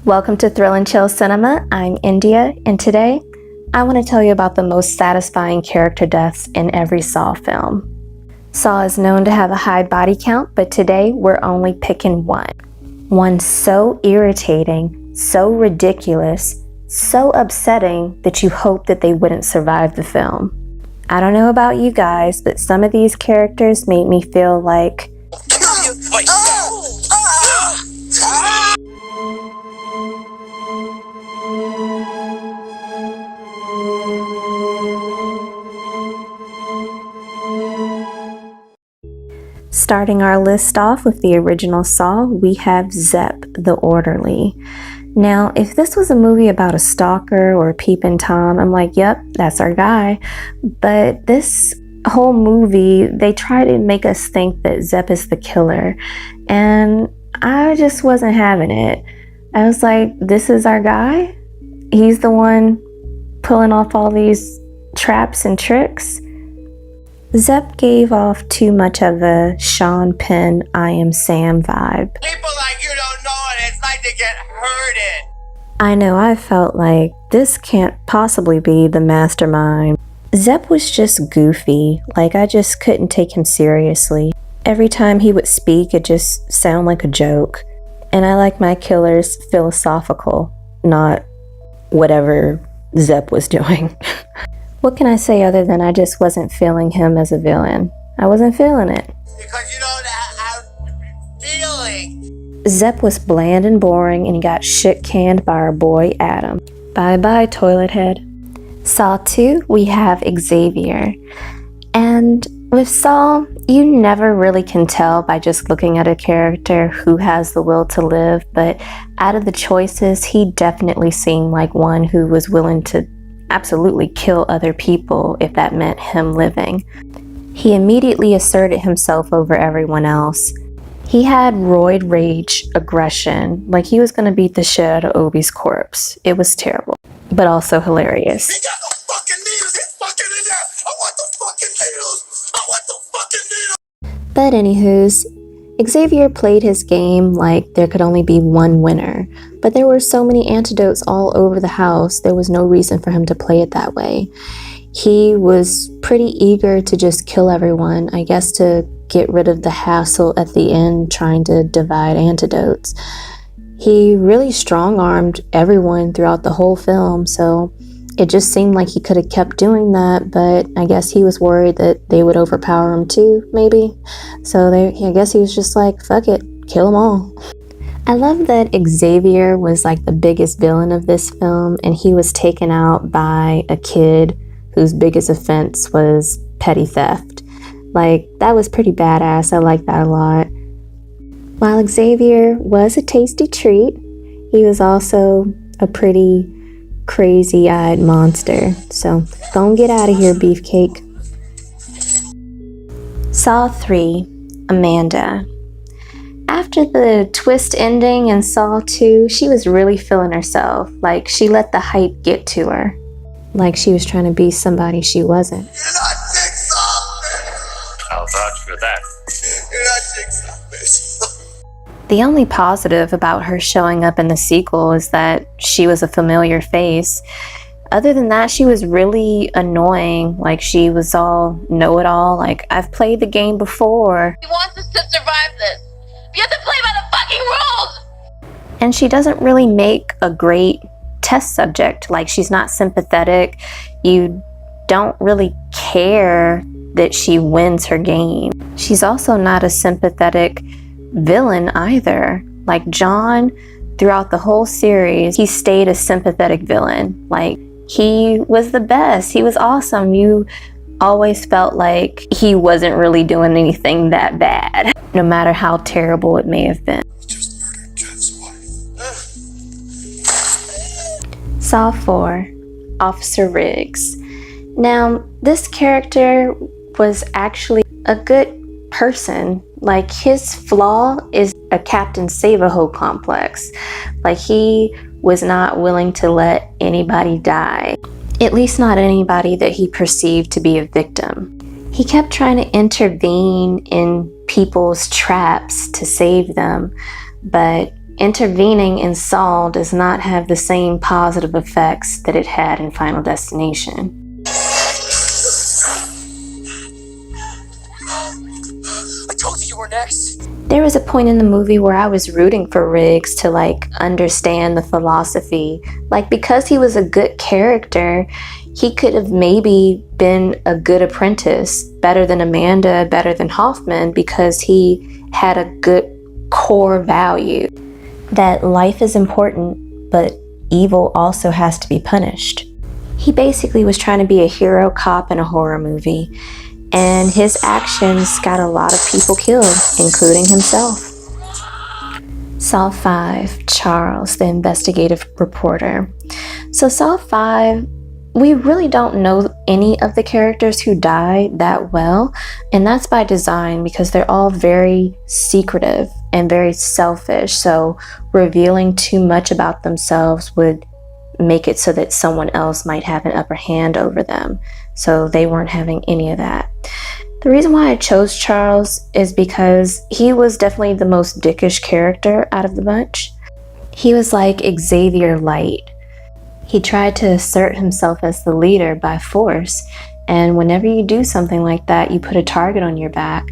Welcome to Thrill and Chill Cinema. I'm India, and today I want to tell you about the most satisfying character deaths in every Saw film. Saw is known to have a high body count, but today we're only picking one. One so irritating, so ridiculous, so upsetting that you hope that they wouldn't survive the film. I don't know about you guys, but some of these characters made me feel like Starting our list off with the original Saw, we have Zep, the orderly. Now, if this was a movie about a stalker or Peepin' Tom, I'm like, yep, that's our guy. But this whole movie, they try to make us think that Zep is the killer, and I just wasn't having it. I was like, this is our guy? He's the one pulling off all these traps and tricks? Zep gave off too much of a Sean Penn, I Am Sam vibe. People like you don't know what it's like to get hurted. I know I felt like this can't possibly be the mastermind. Zep was just goofy, like I just couldn't take him seriously. Every time he would speak, it just sounded like a joke. And I like my killers philosophical, not whatever Zep was doing. What can I say other than I just wasn't feeling him as a villain? I wasn't feeling it. Because you don't have feelings. Zep was bland and boring, and he got shit canned by our boy Adam. Bye bye, toilet head. Saw 2, we have Xavier. And with Saw, you never really can tell by just looking at a character who has the will to live, but out of the choices, he definitely seemed like one who was willing to absolutely kill other people if that meant him living. He immediately asserted himself over everyone else. He had roid rage aggression, like he was gonna beat the shit out of Obi's corpse. It was terrible, but also hilarious. He got the fucking needles. He's fucking in there. I want the fucking needles. I want the fucking needles. But anywho's, Xavier played his game like there could only be one winner, but there were so many antidotes all over the house, there was no reason for him to play it that way. He was pretty eager to just kill everyone, I guess to get rid of the hassle at the end trying to divide antidotes. He really strong-armed everyone throughout the whole film, so it just seemed like he could have kept doing that, but I guess he was worried that they would overpower him too, maybe. So I guess he was just like, fuck it, kill them all. I love that Xavier was like the biggest villain of this film, and he was taken out by a kid whose biggest offense was petty theft. Like, that was pretty badass. I like that a lot. While Xavier was a tasty treat, he was also a pretty crazy-eyed monster. So, don't get out of here, Beefcake. Saw 3, Amanda. After the twist ending in Saw 2, she was really feeling herself. Like, she let the hype get to her. Like she was trying to be somebody she wasn't. You're not Jigsaw, bitch. I'll vouch for that. You're not Jigsaw, bitch. The only positive about her showing up in the sequel is that she was a familiar face. Other than that, she was really annoying. Like, she was all know-it-all. Like, I've played the game before. He wants us to survive this. You have to play by the fucking rules! And she doesn't really make a great test subject. Like, she's not sympathetic. You don't really care that she wins her game. She's also not a sympathetic villain either. Like, John, throughout the whole series, he stayed a sympathetic villain. Like, he was the best. He was awesome. You always felt like he wasn't really doing anything that bad, no matter how terrible it may have been. He just murdered Jeff's wife. Saw 4, Officer Riggs. Now, this character was actually a good person. Like, his flaw is a Captain Save-A-Ho complex. Like, he was not willing to let anybody die. At least not anybody that he perceived to be a victim. He kept trying to intervene in people's traps to save them, but intervening in Saw does not have the same positive effects that it had in Final Destination. I told you were next. There was a point in the movie where I was rooting for Riggs to understand the philosophy. Because he was a good character, he could have maybe been a good apprentice, better than Amanda, better than Hoffman, because he had a good core value that life is important, but evil also has to be punished. He basically was trying to be a hero cop in a horror movie, and his actions got a lot of people killed, including himself. Saw 5, Charles, the investigative reporter. So Saw 5, we really don't know any of the characters who died that well, and that's by design because they're all very secretive and very selfish, so revealing too much about themselves would make it so that someone else might have an upper hand over them. So they weren't having any of that. The reason why I chose Charles is because he was definitely the most dickish character out of the bunch. He was like Xavier Light. He tried to assert himself as the leader by force, and whenever you do something like that, you put a target on your back.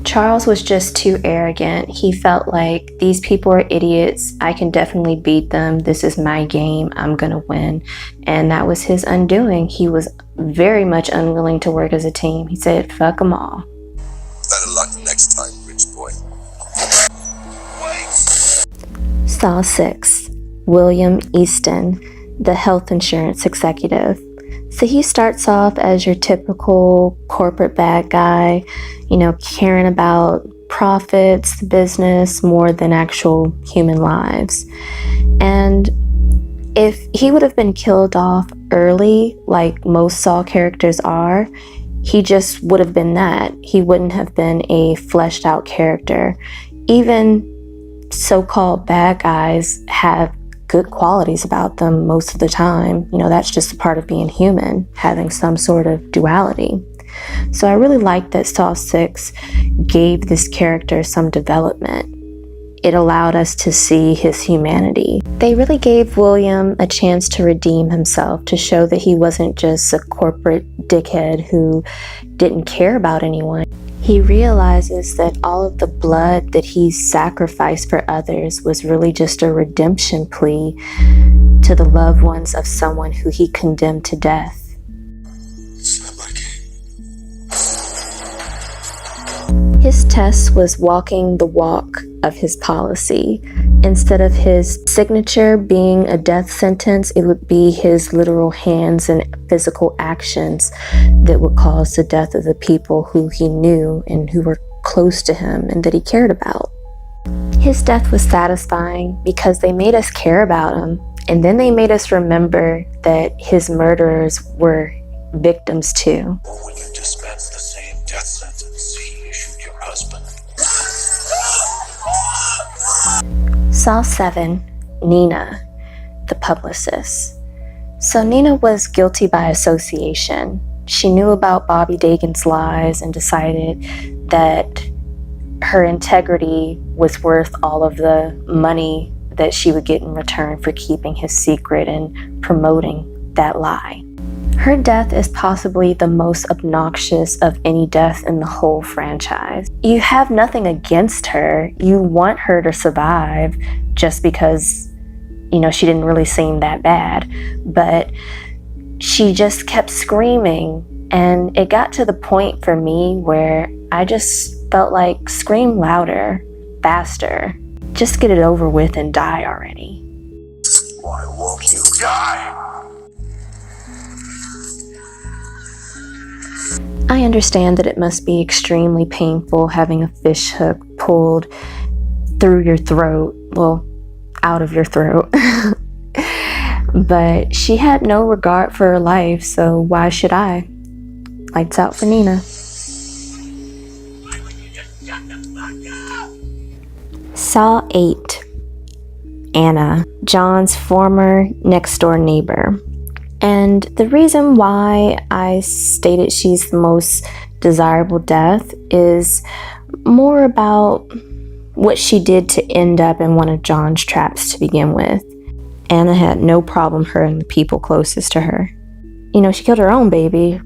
Charles was just too arrogant. He felt like these people are idiots. I can definitely beat them. This is my game. I'm gonna win. And that was his undoing. He was very much unwilling to work as a team. He said, fuck them all. Better luck next time, rich boy. Wait! Saw 6, William Easton, the health insurance executive. So he starts off as your typical corporate bad guy, caring about profits, business, more than actual human lives. And if he would have been killed off early, like most Saw characters are, he just would have been that. He wouldn't have been a fleshed out character. Even so-called bad guys have good qualities about them most of the time. That's just a part of being human, having some sort of duality. So I really like that Saw 6 gave this character some development. It allowed us to see his humanity. They really gave William a chance to redeem himself, to show that he wasn't just a corporate dickhead who didn't care about anyone. He realizes that all of the blood that he sacrificed for others was really just a redemption plea to the loved ones of someone who he condemned to death. His test was walking the walk of his policy. Instead of his signature being a death sentence, it would be his literal hands and physical actions that would cause the death of the people who he knew and who were close to him and that he cared about. His death was satisfying because they made us care about him, and then they made us remember that his murderers were victims too. Or when you dispense the same death sentence he issued your husband. Saw 7, Nina, the publicist. So Nina was guilty by association. She knew about Bobby Dagen's lies and decided that her integrity was worth all of the money that she would get in return for keeping his secret and promoting that lie. Her death is possibly the most obnoxious of any death in the whole franchise. You have nothing against her. You want her to survive just because, she didn't really seem that bad. But she just kept screaming, and it got to the point for me where I just felt like, scream louder, faster. Just get it over with and die already. Why won't you die? I understand that it must be extremely painful having a fish hook pulled through your throat, well, out of your throat. But she had no regard for her life, so why should I? Lights out for Nina. Saw 8, Anna, John's former next-door neighbor. And the reason why I stated she's the most desirable death is more about what she did to end up in one of John's traps to begin with. Anna had no problem hurting the people closest to her. She killed her own baby,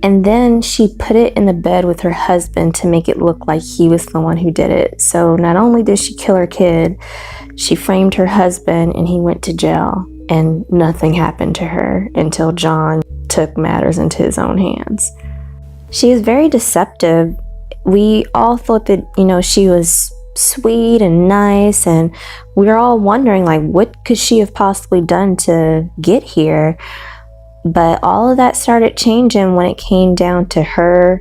and then she put it in the bed with her husband to make it look like he was the one who did it. So not only did she kill her kid, she framed her husband and he went to jail, and nothing happened to her until John took matters into his own hands. She is very deceptive. We all thought that, she was sweet and nice, and we were all wondering, what could she have possibly done to get here? But all of that started changing when it came down to her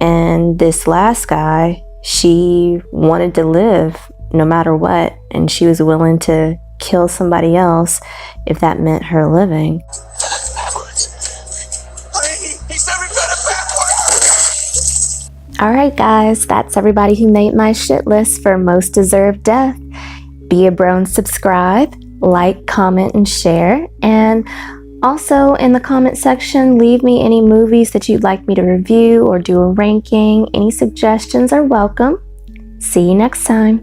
and this last guy. She wanted to live no matter what, and she was willing to kill somebody else if that meant her living. Alright guys, that's everybody who made my shit list for Most Deserved Death. Be a bro and subscribe, like, comment, and share. And also in the comment section, leave me any movies that you'd like me to review or do a ranking. Any suggestions are welcome. See you next time.